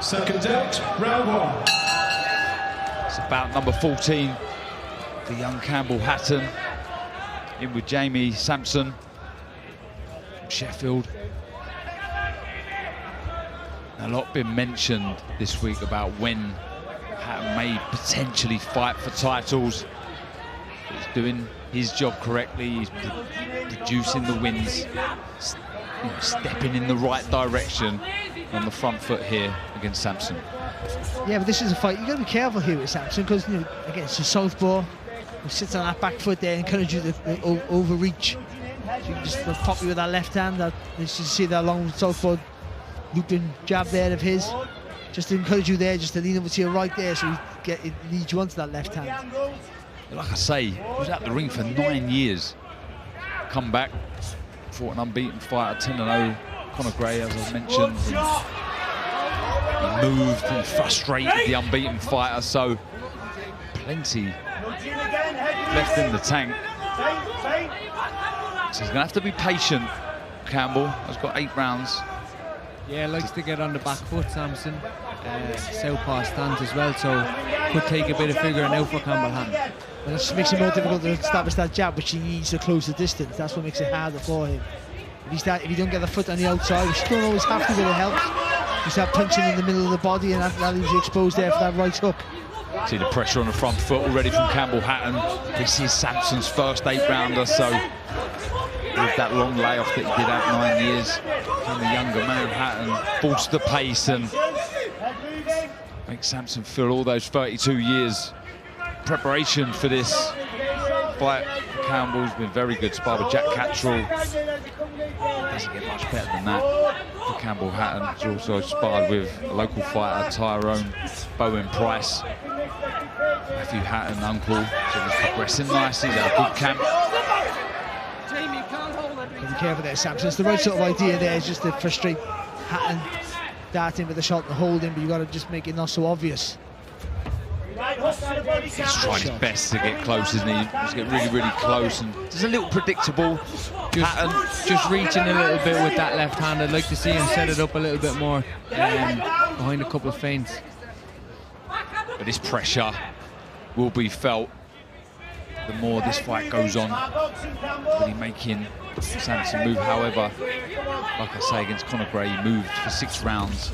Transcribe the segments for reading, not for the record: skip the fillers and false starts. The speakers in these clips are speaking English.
Second out, round one. It's about number 14, the young Campbell Hatton, in with Jamie Sampson from Sheffield. A lot been mentioned this week about when Hatton may potentially fight for titles. He's doing his job correctly. He's producing the wins, stepping in the right direction on the front foot here against Sampson. Yeah, but this is a fight. You've got to be careful here with Sampson because, again, it's a southpaw. He sits on that back foot there, encourage you to overreach. So you can just pop you with that left hand. You see that long southpaw looping jab there of his. Just to encourage you there, just to lean over to your right there, so he leads you onto that left hand. Like I say, he was out the ring for 9 years. Come back, fought an unbeaten fighter, 10-0. Conor Gray, as I mentioned. He moved and frustrated the unbeaten fighter, so plenty left in the tank. So he's going to have to be patient, Campbell. Has got 8 rounds. Yeah, likes to get on the back foot, Sampson. Southpaw stance as well, so could take a bit of figuring out for Campbell Hatton. Well, that makes it more difficult to establish that jab, which he needs to close the distance. That's what makes it harder for him. If you don't get the foot on the outside, which you don't always have to, but it helps. You start punching in the middle of the body, and that leaves you exposed there for that right hook. See the pressure on the front foot already from Campbell Hatton. This is Sampson's first 8-rounder, so with that long layoff that he did out 9 years, can the younger man Hatton force the pace and make Sampson feel all those 32 years preparation for this fight. Campbell's been very good, sparred with Jack Catterall. Doesn't get much better than that for Campbell Hatton. He's also sparred with a local fighter, Tyrone Bowen Price. Matthew Hatton, uncle, so he's progressing nicely. He's had a good camp. Be careful there, Sampson. It's the right sort of idea there, is just to frustrate Hatton, dart in with the shot and hold him, but you've got to just make it not so obvious. He's tried his best to get close, isn't he? He's getting really, really close, and it's a little predictable. Just reaching a little bit with that left hand. I'd like to see him set it up a little bit more behind a couple of feints. But this pressure will be felt the more this fight goes on. Really making Sampson move. However, like I say, against Conor Gray, he moved for 6 rounds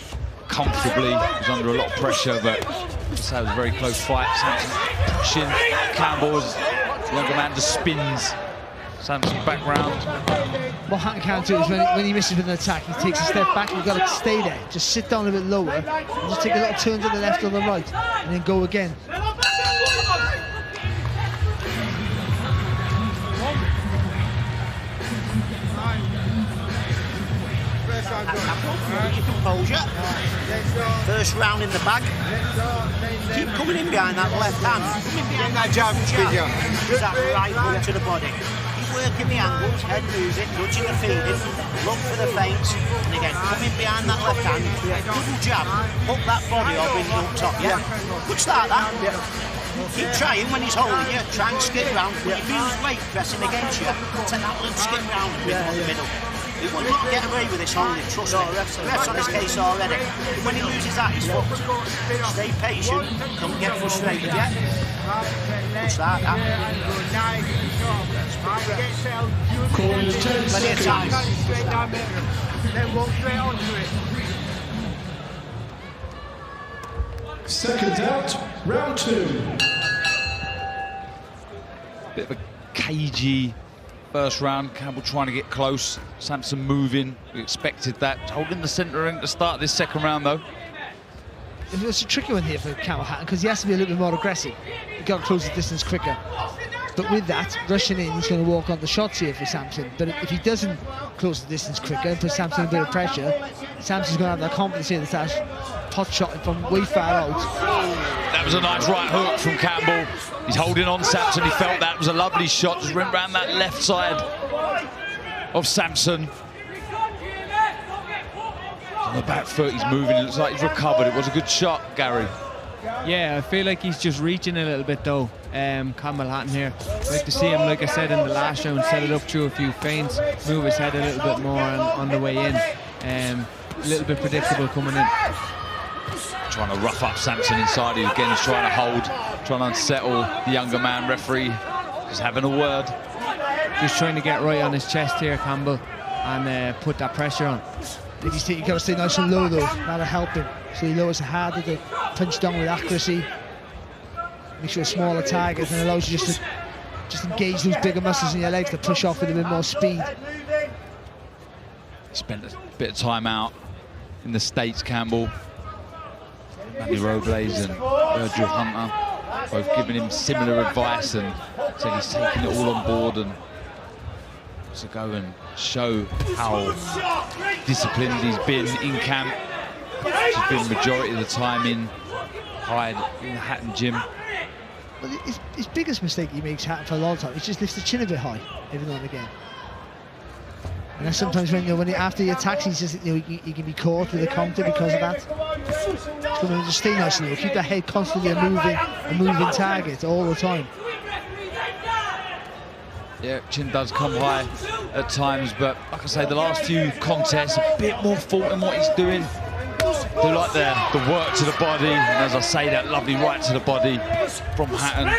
comfortably. He was under a lot of pressure, but it was a very close fight. Sampson pushing. Campbell's younger man just spins Sampson back round. What Hatton can't do is when he misses with an attack, he takes a step back. You've got to stay there. Just sit down a bit lower and just take a little turn to the left or the right and then go again. Composure. First round in the bag. Keep coming in behind that left hand. Coming behind that jab. That right hook to the body. Keep working the angles, head moving, nudging the feet in. Look for the feints. And again, coming behind that left hand. Double jab. Hook that body or bring it up top. Yeah. Good start that. Keep trying when he's holding you. Try and skip round. When you feel his weight pressing against you, take that little skip round and bring it up the middle. He will not get away with this holding, trust me. Ref's on his case already. When he loses that, he's fucked. Stay patient, don't get frustrated yet. Good start, that. Plenty of time. Then walk straight onto it. Second out, round 2. Bit of a cagey first round. Campbell trying to get close. Sampson moving. We expected that. Holding the centre ring to start this second round, though. It's a tricky one here for Campbell Hatton because he has to be a little bit more aggressive. You've got to close the distance quicker. But with that, rushing in, he's going to walk on the shots here for Sampson. But if he doesn't close the distance quicker and put Sampson in a bit of pressure, Sampson's going to have that confidence here that's hot shotting from way far out. That was a nice right hook from Campbell. He's holding on Sampson. He felt that was a lovely shot. Just went round that left side of Sampson. On the back foot, he's moving. It looks like he's recovered. It was a good shot, Gary. Yeah, I feel like he's just reaching a little bit though, Campbell Hatton here. I'd like to see him, like I said in the last round, set it up through a few feints, move his head a little bit more on the way in. A little bit predictable coming in. Trying to rough up Sampson inside, who again is trying to hold, trying to unsettle the younger man. Referee just having a word. Just trying to get right on his chest here, Campbell, and put that pressure on. You've got to stay nice and low though, that'll help him. So he lowers the harder to punch down with accuracy. Makes you a smaller target and allows you just to engage those bigger muscles in your legs to push off with a bit more speed. Spent a bit of time out in the States, Campbell. Manny Robles and Virgil Hunter both giving him similar advice, and said he's taking it all on board and to go and show how disciplined he's been in camp. He's been majority of the time in Hyde in the Hatton gym. Well, his biggest mistake he makes, Hatton, for a long time, is just lifts the chin a bit high every now and again. And that's sometimes when after he attacks, he's just he can be caught with a counter because of that. Just come in and just stay nice and low, keep that head constantly a moving target all the time. Yeah, chin does come high at times, but like I say, the last few contests, a bit more thought in what he's doing. Do like the work to the body, and as I say, that lovely right to the body from Hatton.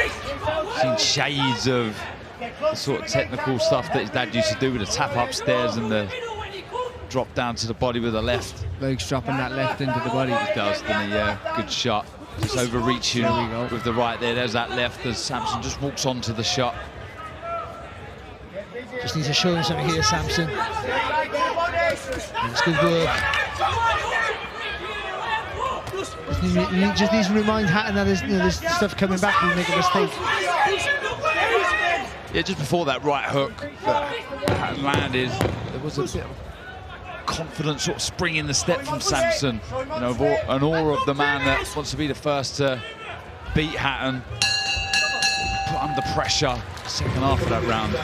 Seen shades of the sort of technical stuff that his dad used to do with the tap upstairs and the drop down to the body with the left. Likes dropping that left into the body. He does, doesn't he? Yeah, good shot. Just overreaching with the right there. There's that left as Sampson just walks onto the shot. Just needs to show him something here, Sampson. It's good work. Just needs to remind Hatton that there's stuff coming back when you make a mistake. Yeah, just before that right hook that Hatton landed, there was a bit of confident sort of spring in the step from Sampson. You know, an aura of the man that wants to be the first to beat Hatton. Put under pressure second half of that round.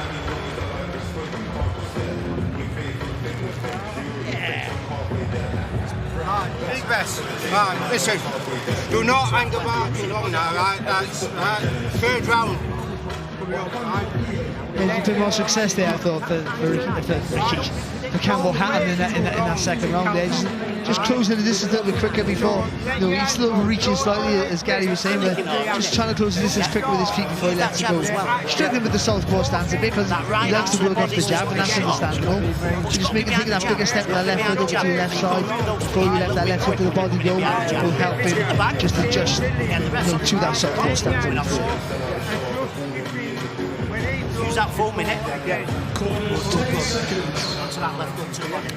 Big best. Listen, do not hang about too long now, right? That's third round. There's a bit more success there, I thought, for Campbell Hatton in that second round there. Just closing the distance a little bit quicker before. He's still reaching slightly, as Gary was saying, but just trying to close the distance quicker with his feet before he lets it go. Struggling with the southpaw stance a bit because he likes to work off the jab, and that's understandable. So just making take that bigger step with that left foot over to the left side before you let that left foot to the body go will help him just adjust to that southpaw stance. Use that full minute. Onto that left foot to the body.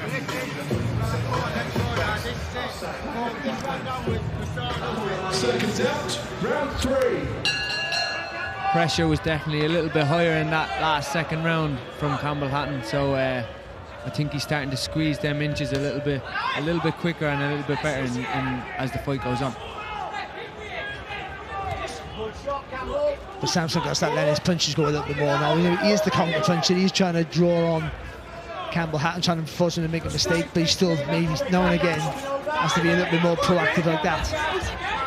Seconds out, round 3. Pressure was definitely a little bit higher in that last second round from Campbell Hatton, so I think he's starting to squeeze them inches a little bit quicker and a little bit better as the fight goes on. But Sampson got to start letting his punches go a little bit more now. He is the counter puncher. He's trying to draw on Campbell Hatton, trying to force him to make a mistake, but he still maybe now and again has to be a little bit more proactive like that.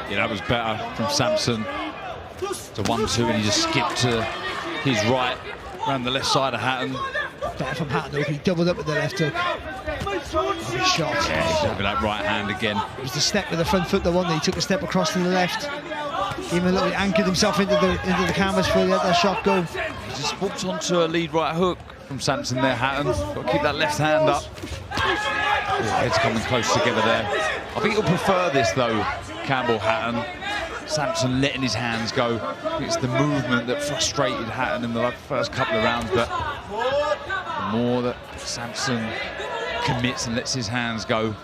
Yeah, that was better from Sampson. To 1-2, and he just skipped to his right, around the left side of Hatton. Better from Hatton though, he doubled up with the left hook. Good shot. Yeah, he's over that right hand again. It was the step with the front foot, the one that he took a step across to the left. Even though he anchored himself into the canvas before he let that shot go. He just walked onto a lead right hook from Sampson there, Hatton. Got to keep that left hand up. Heads coming close together there. I think he'll prefer this though, Campbell Hatton. Sampson letting his hands go. I think it's the movement that frustrated Hatton in the first couple of rounds, but the more that Sampson commits and lets his hands go,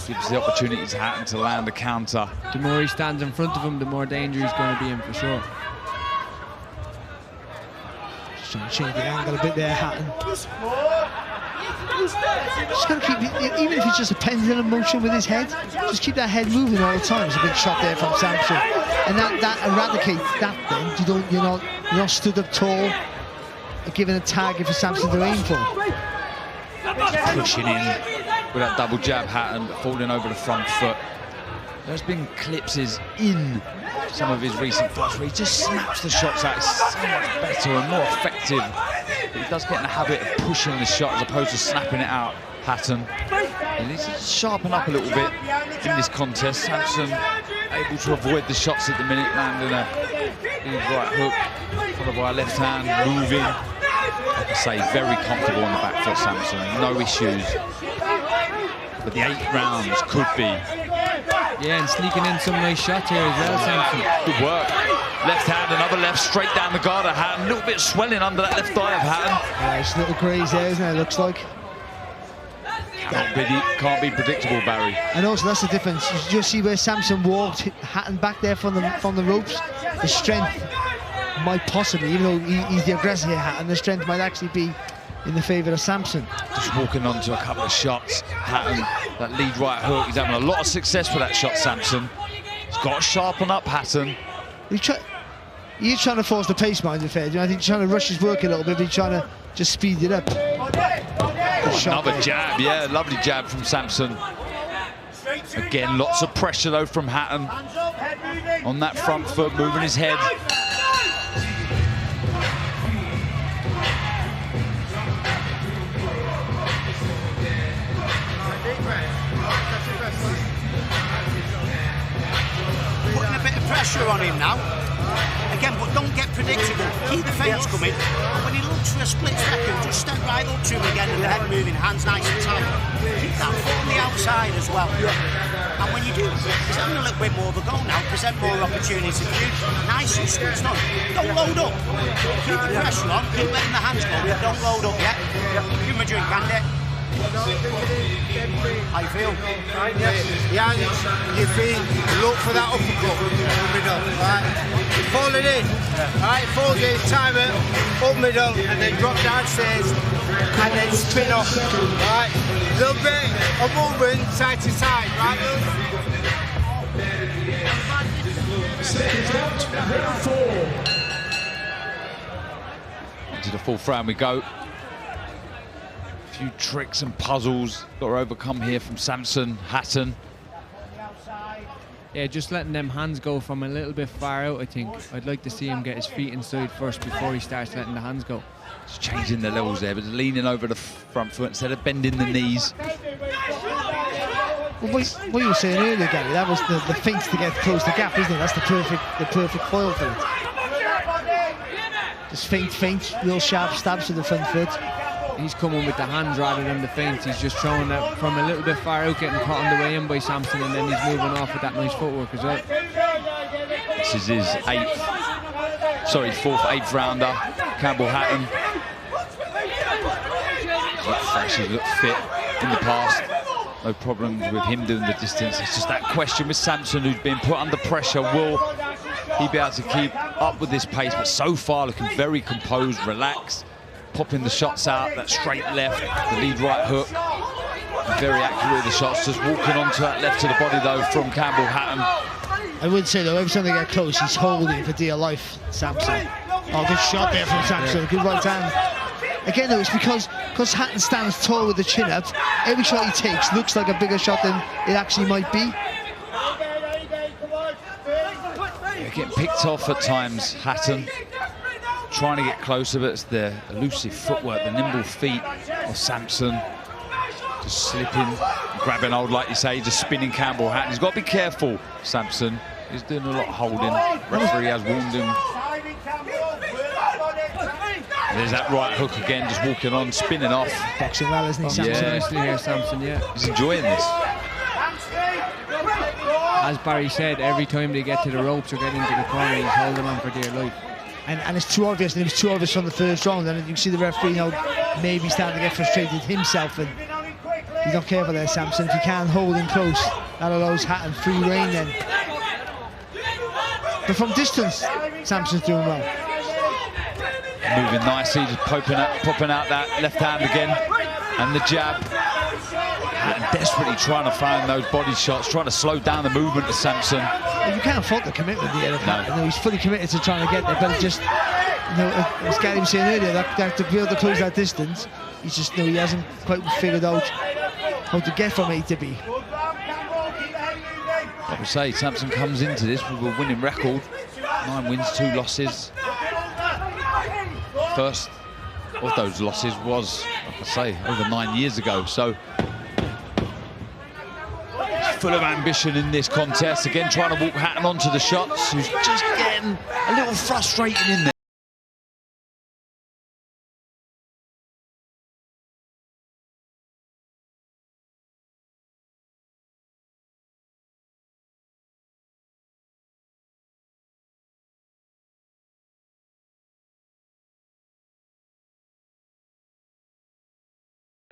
gives the opportunity to Hatton to land a counter. The more he stands in front of him, the more danger he's going to be in for sure. Just trying to change the angle a bit there, Hatton. Just going to keep, even if it's just a pendulum motion with his head, just keep that head moving all the time. It's a big shot there from Sampson, and that eradicates that. Then you're not stood up tall, giving a target for Sampson to aim for. Pushing in with that double jab, Hatton, but falling over the front foot. There's been clipses in some of his recent fights where he just snaps the shots out. It's so much better and more effective. But he does get in the habit of pushing the shot as opposed to snapping it out, Hatton. He needs to sharpen up a little bit in this contest. Sampson able to avoid the shots at the minute, landing a big right hook, followed by a left hand, moving. Like I say, very comfortable on the back foot, Sampson, no issues. But the 8 rounds could be. Yeah, and sneaking in some nice shots here as well, Sampson. Good work. Left hand, another left, straight down the guard of Hatton. A little bit swelling under that left thigh of Hatton. Yeah, it's a little graze there, isn't it? It looks like. Can't be predictable, Barry. And also that's the difference. You just see where Sampson walked Hatton back there from the ropes. The strength might possibly, even though he's the aggressor here, Hatton, the strength might actually be in the favour of Sampson. Just walking on to a couple of shots. Hatton, that lead right hook. He's having a lot of success with that shot, Sampson. He's got to sharpen up, Hatton. He's trying to force the pace, mind you, fair. I think he's trying to rush his work a little bit, but he's trying to just speed it up. Another jab, yeah, lovely jab from Sampson. Again, lots of pressure though from Hatton on that front foot, moving his head. Putting a bit of pressure on him now. Again, but don't get predictable. Keep the feints coming. And when he looks for a split second, just step right up to him again and the head moving, hands nice and tight. Keep that foot on the outside as well. And when you do, he's having a little bit more of a go now, present more opportunities for you. Nice and squeezed on. Don't load up. Keep the pressure on, keep letting the hands go, but don't load up yet. Give him a drink, Andy. How you feel? Yeah, your feet, look for that uppercut. Right? Fall it in. Right, fall in, time it, up middle, and then drop downstairs, and then spin off. Right? Little bit of movement, side to side, right? Seconds out, round 4. Into the fourth round we go. Few tricks and puzzles got to overcome here from Sampson, Hatton. Yeah, just letting them hands go from a little bit far out, I think. I'd like to see him get his feet inside first before he starts letting the hands go. Just changing the levels there, but leaning over the front foot instead of bending the knees. Well, what you were saying earlier, Gary, that was the feint to get close to the gap, isn't it? That's the perfect foil for it. Just feint, real sharp stabs to the front foot. He's coming with the hands rather than the feints. He's just throwing that from a little bit far out, getting caught on the way in by Sampson, and then he's moving off with that nice footwork as well. This is his fourth, 8th rounder, Campbell Hatton. He's looked fit in the past. No problems with him doing the distance. It's just that question with Sampson, who's been put under pressure. Will he be able to keep up with this pace? But so far, looking very composed, relaxed. Popping the shots out, that straight left, the lead right hook. Very accurate with the shots, just walking onto that left to the body though from Campbell Hatton. I would say though, every time they get close, he's holding for dear life, Sampson. Oh, good shot there from Sampson, good right hand. Again though, it's because Hatton stands tall with the chin up, every shot he takes looks like a bigger shot than it actually might be. They're getting picked off at times, Hatton. Trying to get closer, but it's the elusive footwork, the nimble feet of Sampson. Just slipping, grabbing hold, like you say, just spinning Campbell Hatton. He's got to be careful, Sampson. He's doing a lot of holding. Referee has warned him. There's that right hook again, just walking on, spinning off. Boxing well, isn't he, Sampson? Yeah. Nicely here, Sampson, yeah. He's enjoying this. As Barry said, every time they get to the ropes or get into the corner, he's holding on for dear life. And it's too obvious, and it was too obvious from the first round, and you can see the referee now maybe starting to get frustrated himself, and he's not careful there, Sampson. If you can't hold him close, that allows Hatton free rein then. But from distance, Sampson's doing well. Moving nicely, just popping out that left hand again, and the jab. Hatton desperately trying to find those body shots, trying to slow down the movement of Sampson. Well, you can't fault the commitment here of Hatton. No, he's fully committed to trying to get there, but it just, as Gary was saying earlier, that to be able to close that distance, he hasn't quite figured out how to get from A to B. Like we say, Sampson comes into this with a winning record, 9 wins, 2 losses. First of those losses was, like I say, over 9 years ago. So full of ambition in this contest. Again, trying to walk Hatton onto the shots, who's just getting a little frustrated in there.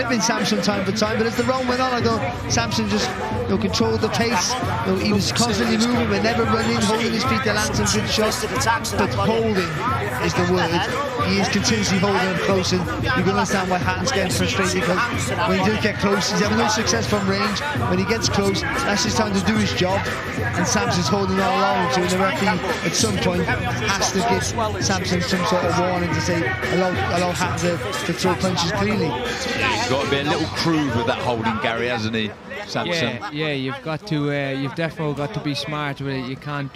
Been Sampson time for time, but as the round went on, I thought Sampson just controlled the pace. He was constantly moving, but never running, holding his feet to land some good shots. But holding is the word. He is continuously holding him close, and you can understand why Hatton's getting frustrated, because when he does get close, he's having no success from range. When he gets close, that's his time to do his job, and Sampson's holding all along. So the referee at some point has to give Sampson some sort of warning to say allow Hatton to throw punches cleanly. He's got to be a little crude with that holding, Gary, hasn't he, Sampson? Yeah, you've got to, you've definitely got to be smart with it. You can't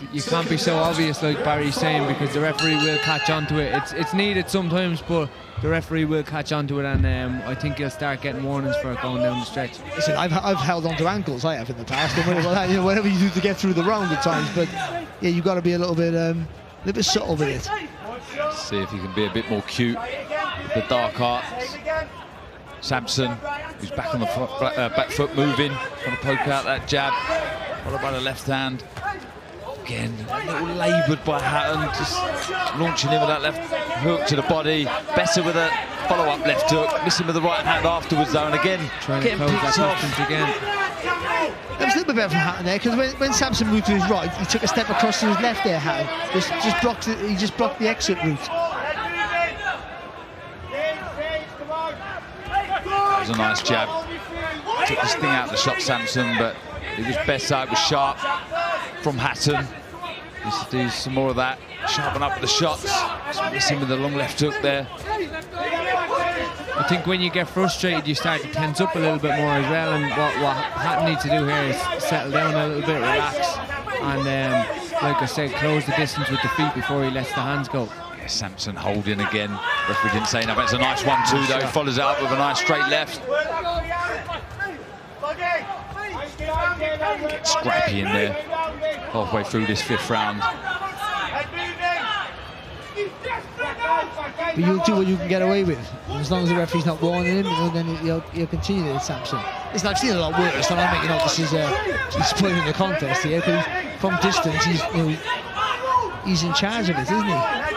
be so obvious, like Barry's saying, because the referee will catch on to it. It's needed sometimes, but the referee will catch on to it, and I think he'll start getting warnings for it going down the stretch. Listen, I've held on to ankles, I have in the past, and whatever you do to get through the round at times. But yeah, you've got to be a little bit subtle with it. Let's see if he can be a bit more cute with the dark arts. Sampson, who's back on the back foot, moving, trying to poke out that jab, followed by the left hand. Again, a little laboured by Hatton, just launching in with that left hook to the body. Better with a follow-up left hook, missing with the right hand afterwards though, and again, getting picked off. Again. It was a little bit better from Hatton there, because when Sampson moved to his right, he took a step across to his left there, Hatton. He just blocked the exit route. That was a nice jab. Took this thing out of the shot, Sampson, but it was better. It was sharp from Hatton. Needs to do some more of that. Sharpen up the shots. Just missing with the long left hook there. I think when you get frustrated, you start to tense up a little bit more as well. And what Hatton needs to do here is settle down a little bit, relax, and like I said, close the distance with the feet before he lets the hands go. Sampson holding again. Referee didn't say nothing. It's a nice 1-2 though. Follows it up with a nice straight left. Gets scrappy in there. Halfway through this 5th round. But you'll do what you can get away with. As long as the referee's not warning him, then he'll continue to Sampson. Listen, I've seen a lot worse, and I'm making out this is he's spoiling the contest here, because from distance he's in charge of it, isn't he?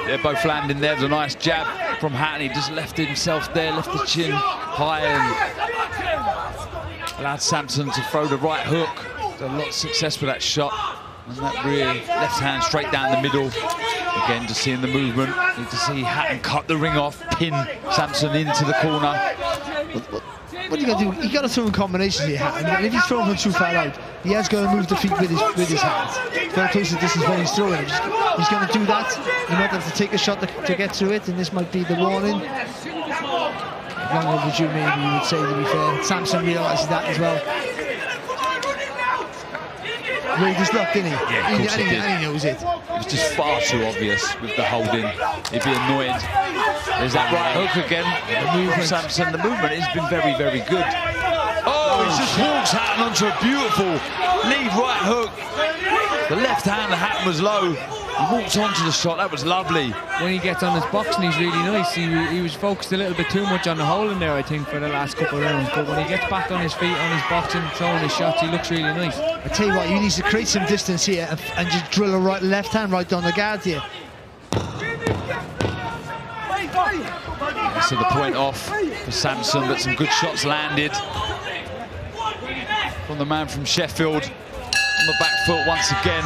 They're both landing there. There's a nice jab from Hatton. He just left himself there, left the chin high, and allowed Sampson to throw the right hook. A lot of success with that shot. And that rear left hand straight down the middle. Again, just seeing the movement. Need to see Hatton cut the ring off, pin Sampson into the corner. What are you going to do? You've got to throw in combinations here, Hatton. And if he's throwing from too far out, he has got to move the feet with his hands. Very close to distance when he's throwing. He's going to do that. He might have to take a shot to get through it, and this might be the warning. Long overdue, maybe you would say, to be fair. Sampson realises that as well. Really just luck, didn't he? Yeah, of course he did. And he knows it. It was just far too obvious with the holding. He'd be annoyed. There's that right hook again. The movement, Sampson. The movement has been very, very good. Oh, he just walks Hatton onto a beautiful lead right hook. The left hand of Hatton was low. He walked onto the shot. That was lovely. When he gets on his boxing, he's really nice. He was focused a little bit too much on the holding there, I think, for the last couple of rounds. But when he gets back on his feet, on his boxing, throwing his shots, he looks really nice. I tell you what, you need to create some distance here and just drill a left hand right down the guard here. So the point off for Sampson, but some good shots landed from the man from Sheffield on the back foot once again.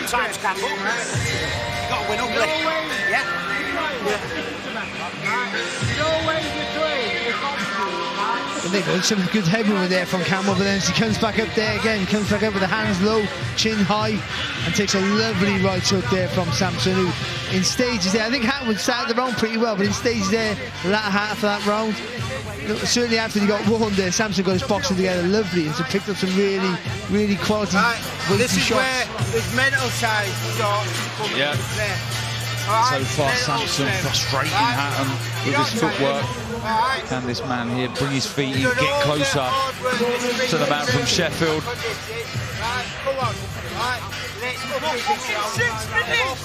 Times Campbell. Got to win ugly. Yeah. And they got some good head movement there from Campbell, but then he comes back up there again. He comes back up with the hands low, chin high, and takes a lovely right hook there from Sampson, who in stages there, I think Hatton would start the round pretty well, but in stages there, the latter half of that round, certainly after he got warmed there, Sampson got his boxing together lovely and so picked up some really, really quality this is shots. where his mental side starts to come into play. So far, Sampson frustrating Hatton with his footwork. Can this man here bring his feet in, get closer to the man from Sheffield? Come on. Right. Let's go. 6 minutes!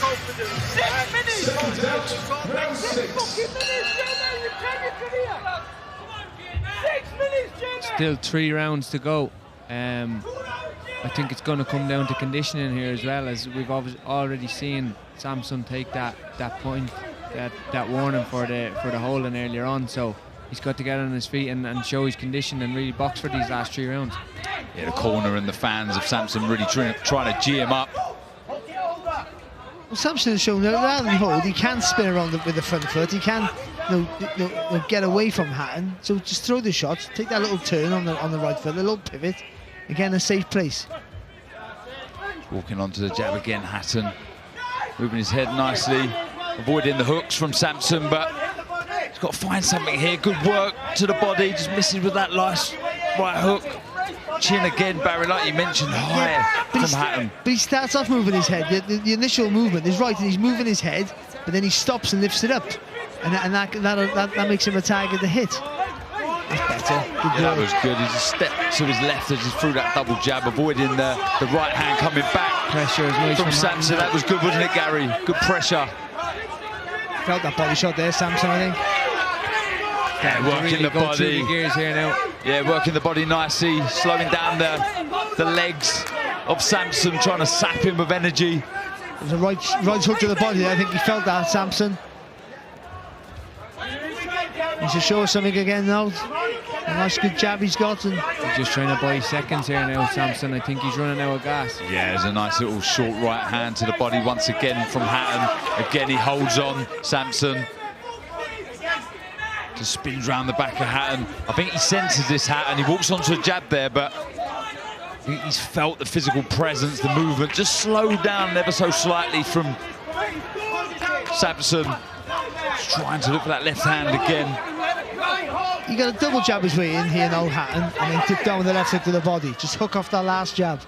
6 minutes! Still 3 rounds to go. I think it's going to come down to conditioning here as well, as we've already seen Sampson take that point, that warning for the holding earlier on. So he's got to get on his feet and show his condition and really box for these last 3 rounds. Yeah, the corner and the fans of Sampson really trying to G him up. Well, Sampson has shown that rather than hold, he can spin around with the front foot. He can get away from Hatton. So just throw the shots, take that little turn on the right foot, a little pivot. Again, a safe place. Walking onto the jab again, Hatton. Moving his head nicely, avoiding the hooks from Sampson, but he's got to find something here. Good work to the body, just missing with that last right hook. Chin again, Barry, like you mentioned, high from Hatton. But he starts off moving his head. The initial movement is right, and he's moving his head, but then he stops and lifts it up. And that makes him a target to hit. That's better. Yeah, that was good. He just stepped to his left as he threw that double jab, avoiding the right hand coming back. Pressure is nice from Sampson. That was good, wasn't it, Gary? Good pressure. Felt that body shot there, Sampson, I think. Yeah, working really the body. The gears here now. Yeah, working the body nicely, slowing down the legs of Sampson, trying to sap him with energy. It was a right hook to the body. I think he felt that, Sampson. He's to show us something again now. A nice good jab he's got. And he's just trying to buy seconds here now, Sampson. I think he's running out of gas. Yeah, there's a nice little short right hand to the body once again from Hatton. Again, he holds on, Sampson. Just spins round the back of Hatton. I think he senses this Hatton. He walks onto a jab there, but I think he's felt the physical presence, the movement, just slowed down ever so slightly from Sampson. Just trying to look for that left hand again. You got a double jab his way in here now, Hatton, and then dip down with the left hook to the body. Just hook off that last jab.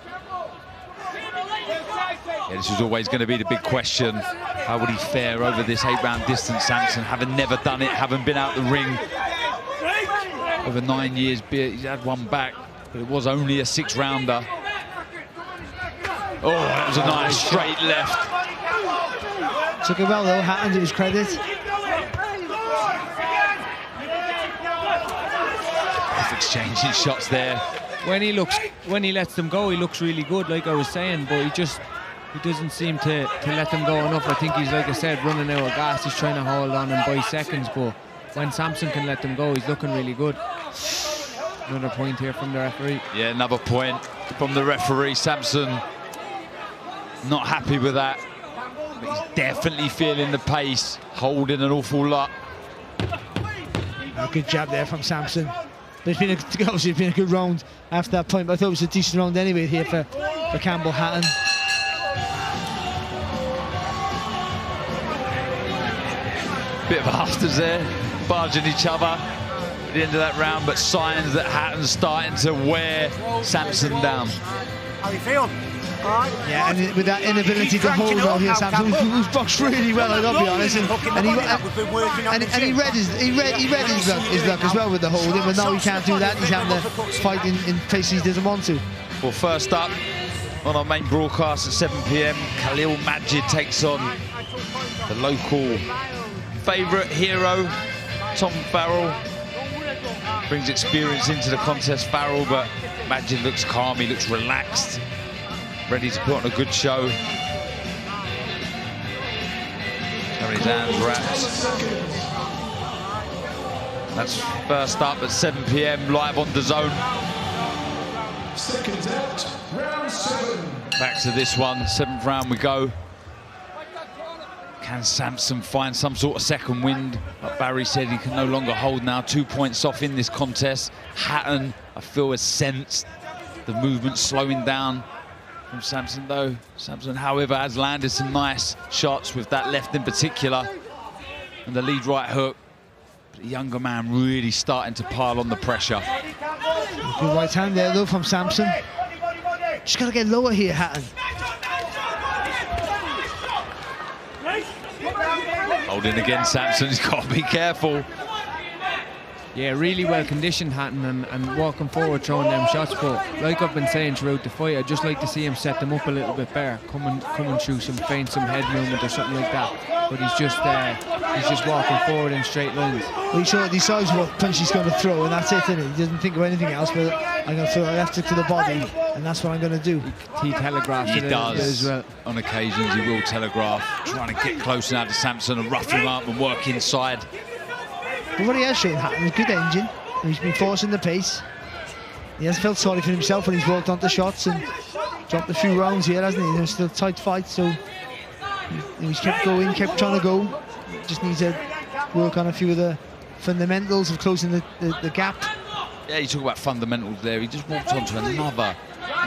Yeah, this was always going to be the big question. How would he fare over this 8-round distance, Sampson, having never done it, having been out the ring over 9 years, he's had one back, but it was only a 6-rounder. Oh, that was a nice straight left. Took it well though, Hatton, to his credit. Exchanging shots there. When he lets them go, he looks really good, like I was saying, but he doesn't seem to let them go enough. I think he's, like I said, running out of gas. He's trying to hold on and buy seconds, but when Sampson can let them go, he's looking really good. Another point here from the referee. Yeah, another point from the referee. Sampson not happy with that, but he's definitely feeling the pace, holding an awful lot. A good jab there from Sampson. But it's been a good round after that point, but I thought it was a decent round anyway here for Campbell Hatton. Bit of afters there, barging each other at the end of that round, but signs that Hatton's starting to wear Sampson down. How do you feel? Yeah, and with that inability to hold well here, Sampson, who's boxed really well, I've got to be honest, and he read his luck as well with the holding, but now he can't do that. He's having to fight in places he doesn't want to. Well, first up on our main broadcast at 7 p.m, Khalil Majid takes on the local favourite hero, Tom Farrell. Brings experience into the contest, Farrell, but Majid looks calm, he looks relaxed, ready to put on a good show. Having his hands wrapped. That's first up at 7 p.m, live on DAZN. Seconds out, round 7. Back to this one, 7th round we go. Can Sampson find some sort of second wind? Like Barry said, he can no longer hold now, 2 points off in this contest. Hatton, I feel, has sensed the movement slowing down from Sampson though. Sampson, however, has landed some nice shots with that left in particular and the lead right hook. But the younger man really starting to pile on the pressure. Good right hand there though from Sampson. Just got to get lower here, Hatton. Holding again, Sampson. He's got to be careful. Yeah, really well conditioned Hatton and walking forward, throwing them shots. But like I've been saying throughout the fight, I'd just like to see him set them up a little bit better, coming through some feint, some head movement or something like that. But he's just walking forward in straight lines. Well, he sort of decides what punch he's going to throw, and that's it, isn't it? He doesn't think of anything else, but I'm going to throw a left hook to the body, and that's what I'm going to do. He telegraphs it as well. On occasions, he will telegraph, trying to get close now to Sampson and rough him up and work inside. But what he has shown Hatton is good engine. He's been forcing the pace. He has felt sorry for himself when he's walked onto shots and dropped a few rounds here, hasn't he? There's still a tight fight, so he's kept going, kept trying to go. Just needs to work on a few of the fundamentals of closing the gap. Yeah, you talk about fundamentals there. He just walked onto another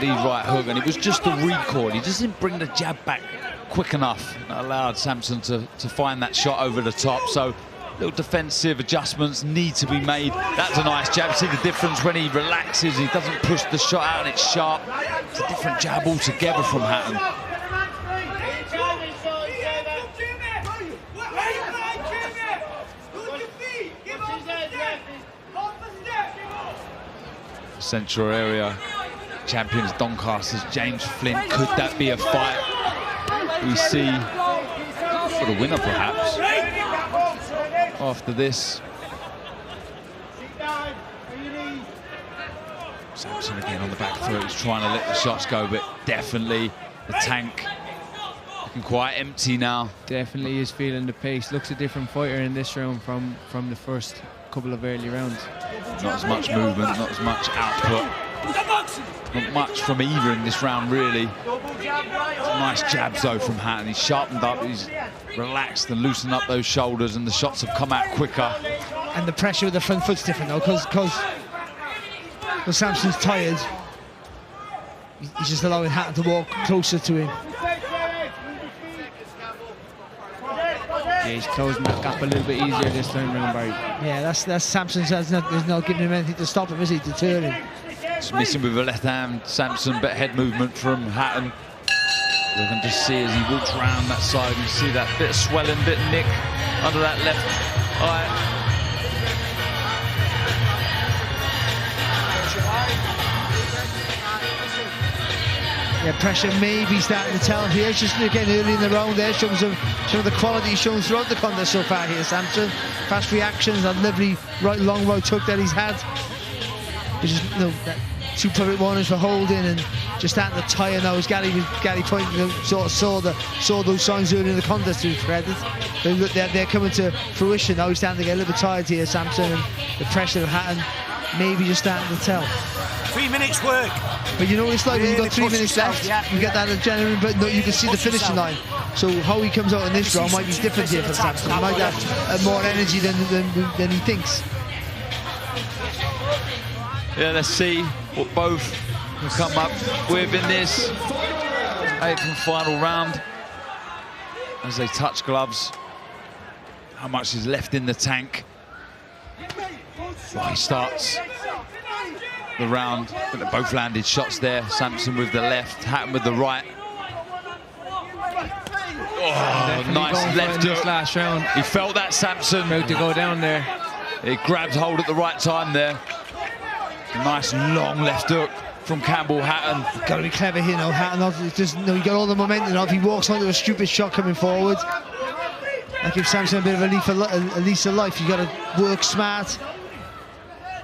lead right hook, and it was just the recoil. He just didn't bring the jab back quick enough. That allowed Sampson to find that shot over the top. So little defensive adjustments need to be made. That's a nice jab. See the difference when he relaxes, he doesn't push the shot out and it's sharp. It's a different jab altogether from Hatton. Central area champions Doncaster's James Flint. Could that be a fight we see for the winner perhaps after this? Sampson again on the back foot. He's trying to let the shots go, but definitely the tank looking quite empty now. Definitely is feeling the pace. Looks a different fighter in this round from the first couple of early rounds. Not as much movement, not as much output. Not much from either in this round, really. Nice jabs, though, from Hatton. He's sharpened up, he's relaxed and loosened up those shoulders, and the shots have come out quicker. And the pressure with the front foot's different, though, because Sampson's tired. He's just allowing Hatton to walk closer to him. Yeah, he's closing that gap a little bit easier this time round, Barry. Yeah, that's Sampson's. There's not giving him anything to stop him, is he? To turn him. It's missing with a left hand, Sampson, but head movement from Hatton. You can just see as he walks around that side, you see that bit of swelling, bit of nick under that left eye. Yeah, pressure maybe starting to tell here. Just again early in the round there, showing some of the quality he's shown throughout the contest so far here, Sampson. Fast reactions, that lovely long right hook that he's had. Just, you know, that 2 public warnings for holding and just starting to tire now. As Gary pointed, you know, sort of saw those signs early in the contest to his credit. They're coming to fruition now. He's starting to get a little bit tired here, Sampson, and the pressure of Hatton maybe just starting to tell. 3 minutes work. But you know what it's like when you've got 3 minutes himself, left, yeah. you get that adrenaline, but no, you can see the finishing line. So how he comes out in this round might be different here for Sampson. He might have more energy than he thinks. Yeah, let's see what both will come up with in this 8th and final round. As they touch gloves, how much is left in the tank? Well, he starts the round, but they both landed shots there. Sampson with the left, Hatton with the right. Oh, nice left hook. Last round. He felt that, Sampson. About to go down there. He grabbed hold at the right time there. A nice long left hook from Campbell Hatton. Got to be clever here now. Hatton, just, you know, you got all the momentum now. If he walks onto a stupid shot coming forward, that gives Sampson a bit of a lease of life. You got to work smart,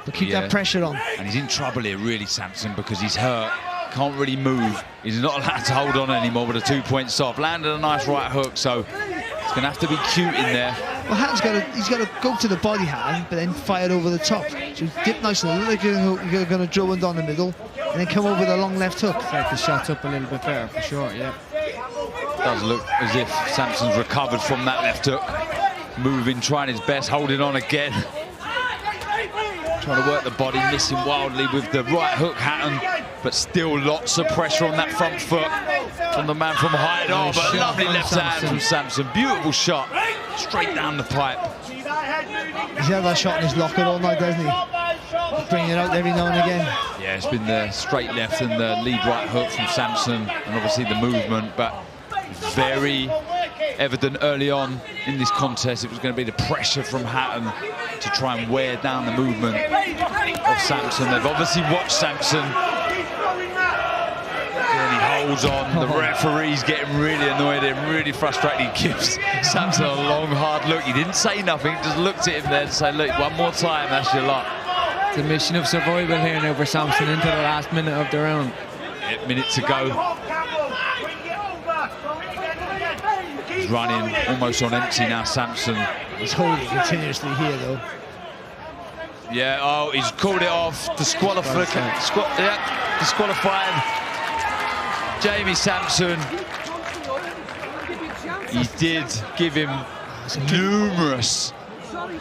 but keep that pressure on. And he's in trouble here, really, Sampson, because he's hurt. Can't really move. He's not allowed to hold on anymore with a 2-point stop. Landed a nice right hook, so it's going to have to be cute in there. Well, Hatton's got to go to the body, Hatton, but then fire over the top. So dip nice and like you're going to draw one down the middle, and then come over with a long left hook. Set the shots up a little bit better, for sure, yeah. Does look as if Sampson's recovered from that left hook. Moving, trying his best, holding on again. Trying to work the body, missing wildly with the right hook, Hatton, but still lots of pressure on that front foot from the man from Hyde. Oh, but a lovely left hand from Sampson. Beautiful shot, straight down the pipe. He's had that shot in his locker all night, doesn't he? He's bringing it out every now and again. Yeah, it's been the straight left and the lead right hook from Sampson, and obviously the movement, but very evident early on in this contest. It was going to be the pressure from Hatton to try and wear down the movement of Sampson. They've obviously watched Sampson. And he holds on. The referee's getting really annoyed and really frustrated. He gives Sampson a long, hard look. He didn't say nothing, just looked at him there to say, look, one more time, that's your lot. It's a mission of survival here now for Sampson into the last minute of the round. 8 minutes to go. He's running almost on empty now, Sampson. He's holding continuously here, though. Yeah, oh, he's called it off. Disqualified. Jamie Sampson. He did give him numerous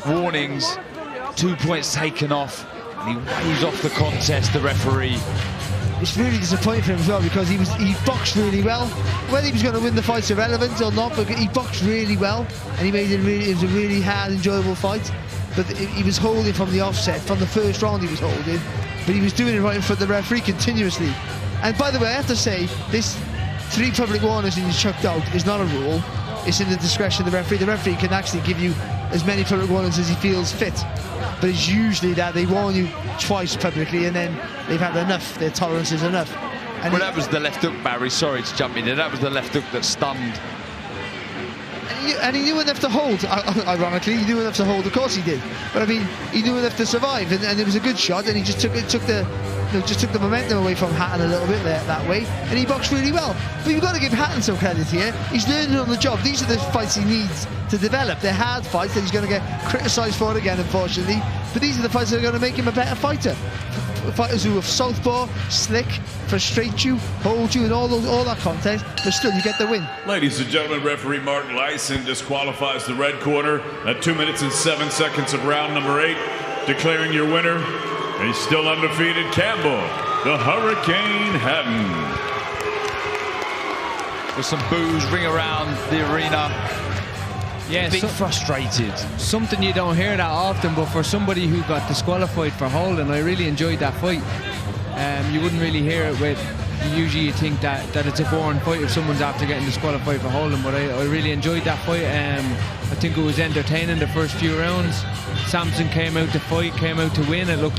warnings. 2 points taken off. And he waves off the contest, the referee. It's really disappointing for him as well, because he boxed really well. Whether he was going to win the fight's irrelevant or not, but he boxed really well, and he made it was a really hard, enjoyable fight. But he was holding from the offset, from the first round he was holding, but he was doing it right in front of the referee continuously. And by the way, I have to say, this 3 public warnings and you're chucked out is not a rule. It's in the discretion of the referee. The referee can actually give you as many public warnings as he feels fit. But it's usually that they warn you twice publicly and then they've had enough, their tolerance is enough. And well, that was the left hook, Barry. Sorry to jump in there. That was the left hook that stunned. And he knew enough to hold, ironically. He knew enough to hold, of course he did. But I mean, he knew enough to survive, and it was a good shot, and he just took the momentum away from Hatton a little bit there that way, and he boxed really well. But you've got to give Hatton some credit here. He's learning on the job. These are the fights he needs to develop. They're hard fights that he's going to get criticised for again, unfortunately. But these are the fights that are going to make him a better fighter. Fighters who have southpaw, slick, frustrate you, hold you in all that context, but still you get the win. Ladies and gentlemen, referee Mark Lyson disqualifies the red corner at 2 minutes and 7 seconds of round number 8, declaring your winner, a still undefeated Campbell, the Hurricane Hatton. With some boos ring around the arena. Yeah, a bit frustrated. Something you don't hear that often, but for somebody who got disqualified for holding, I really enjoyed that fight. You wouldn't really hear it with, usually you think that it's a boring fight if someone's after getting disqualified for holding, but I really enjoyed that fight. I think it was entertaining the first few rounds. Sampson came out to fight, came out to win. It looked like